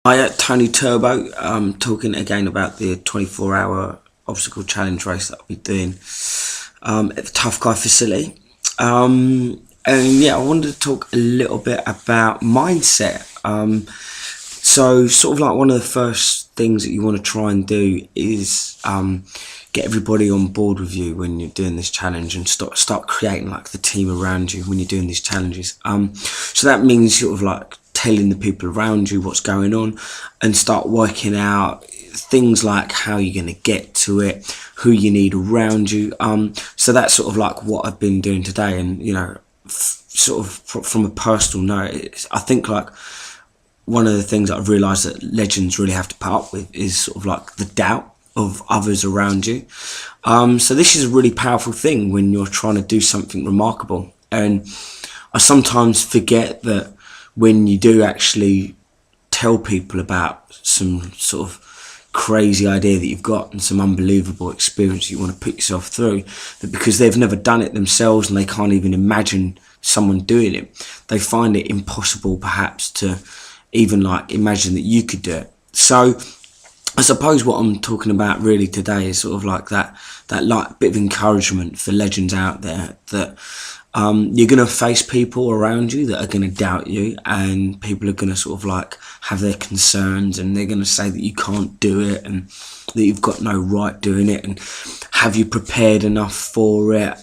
Hi, Tony Turbo. Talking again about the 24-hour obstacle challenge race that I'll be doing at the Tough Guy facility. And yeah, I wanted to talk a little bit about mindset. So, sort of like one of the first things that you want to try and do is get everybody on board with you when you're doing this challenge, and start creating like the team around you when you're doing these challenges. So that means sort of like telling the people around you what's going on, and start working out things like how you're going to get to it, who you need around you. So that's sort of like what I've been doing today. And sort of from a personal note, I think like one of the things that I've realised that legends really have to put up with is sort of like the doubt of others around you. So this is a really powerful thing when you're trying to do something remarkable. And I sometimes forget that when you do actually tell people about some sort of crazy idea that you've got and some unbelievable experience you want to put yourself through, that because they've never done it themselves and they can't even imagine someone doing it, they find it impossible perhaps to even like imagine that you could do it. So I suppose what I'm talking about really today is sort of like that like bit of encouragement for legends out there, that you're going to face people around you that are going to doubt you, and people are going to sort of like have their concerns, and they're going to say that you can't do it and that you've got no right doing it, and have you prepared enough for it.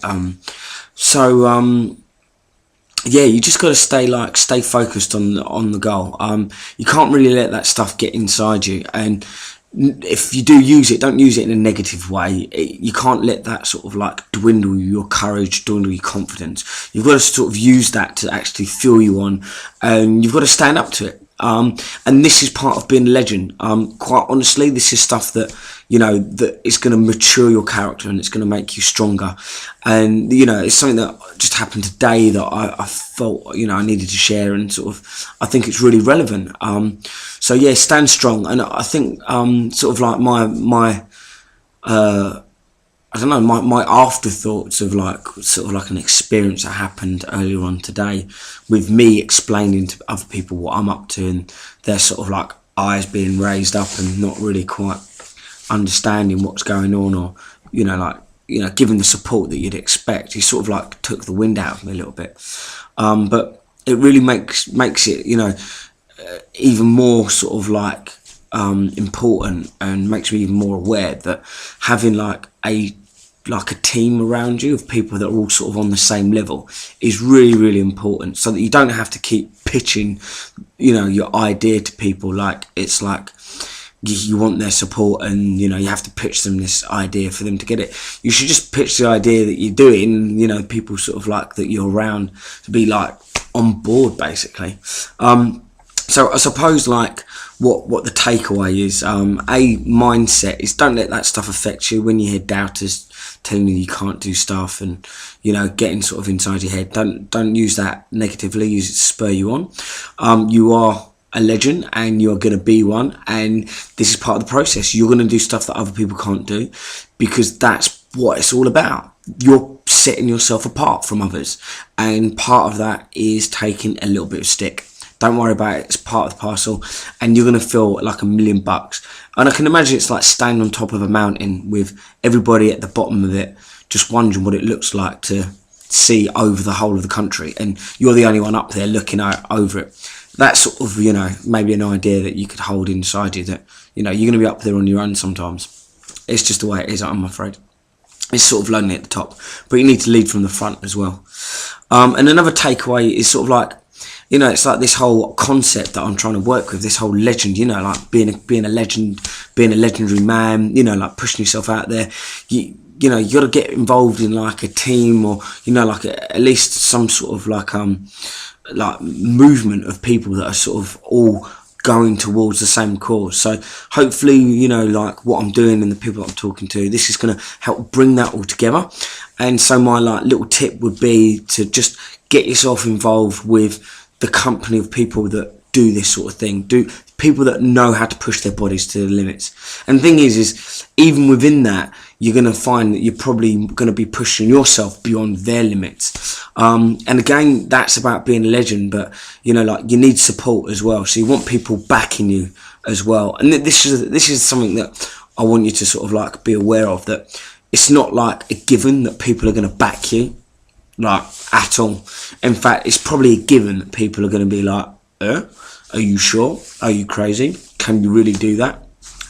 Yeah, you just got to stay focused on the goal. You can't really let that stuff get inside you, and if you do use it, don't use it in a negative way. You can't let that sort of like dwindle your courage, dwindle your confidence. You've got to sort of use that to actually fuel you on, and you've got to stand up to it. And this is part of being a legend. Quite honestly, this is stuff that, that is going to mature your character, and it's going to make you stronger. And, it's something that just happened today that I felt, I needed to share, and sort of, I think it's really relevant. So yeah, stand strong. And I think, sort of like my I don't know, my afterthoughts of like sort of like an experience that happened earlier on today, with me explaining to other people what I'm up to, and their sort of like eyes being raised up and not really quite understanding what's going on, or giving the support that you'd expect. He sort of like took the wind out of me a little bit, but it really makes it even more sort of like important, and makes me even more aware that having like a team around you of people that are all sort of on the same level is really, really important, so that you don't have to keep pitching your idea to people. Like it's like you want their support, and you have to pitch them this idea for them to get it. You should just pitch the idea that you're doing, people sort of like that you're around to be like on board, basically. So I suppose like what the takeaway is, a mindset is, don't let that stuff affect you. When you hear doubters telling you can't do stuff, and getting sort of inside your head, don't use that negatively. Use it to spur you on. You are a legend, and you're going to be one, and this is part of the process. You're going to do stuff that other people can't do, because that's what it's all about. You're setting yourself apart from others, and part of that is taking a little bit of stick. Don't worry about it, it's part of the parcel, and you're going to feel like $1,000,000. And I can imagine it's like standing on top of a mountain with everybody at the bottom of it, just wondering what it looks like to see over the whole of the country, and you're the only one up there looking out over it. That's sort of, maybe an idea that you could hold inside you, that, you're going to be up there on your own sometimes. It's just the way it is, I'm afraid. It's sort of lonely at the top, but you need to lead from the front as well. And another takeaway is sort of like, it's like this whole concept that I'm trying to work with, this whole legend, like being a legend, being a legendary man, like pushing yourself out there. You got to get involved in like a team, or, like at least some sort of like movement of people that are sort of all going towards the same cause. So hopefully, like what I'm doing and the people that I'm talking to, this is going to help bring that all together. And so my like little tip would be to just get yourself involved with the company of people that do this sort of thing. people that know how to push their bodies to the limits. And the thing is even within that, you're going to find that you're probably going to be pushing yourself beyond their limits. And again, that's about being a legend, but you know, like, you need support as well. So you want people backing you as well. And this is something that I want you to sort of like be aware of, that it's not like a given that people are going to back you, like, at all. In fact, it's probably a given that people are going to be like, are you sure? Are you crazy? Can you really do that?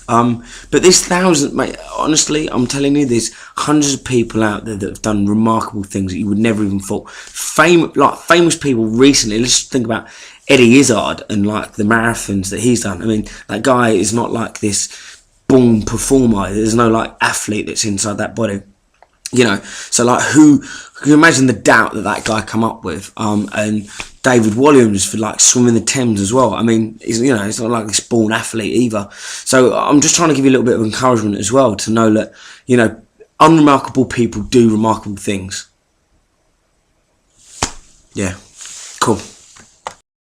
But there's thousands, mate, honestly, I'm telling you, there's hundreds of people out there that have done remarkable things that you would never even thought. Famous people recently, let's think about Eddie Izzard and like the marathons that he's done. I mean, that guy is not like this born performer. There's no like athlete that's inside that body. You know, so like, who can you imagine the doubt that guy come up with? And David Walliams for like swimming the Thames as well. I mean, he's not like this born athlete either. So I'm just trying to give you a little bit of encouragement as well, to know that, you know, unremarkable people do remarkable things. Yeah, cool.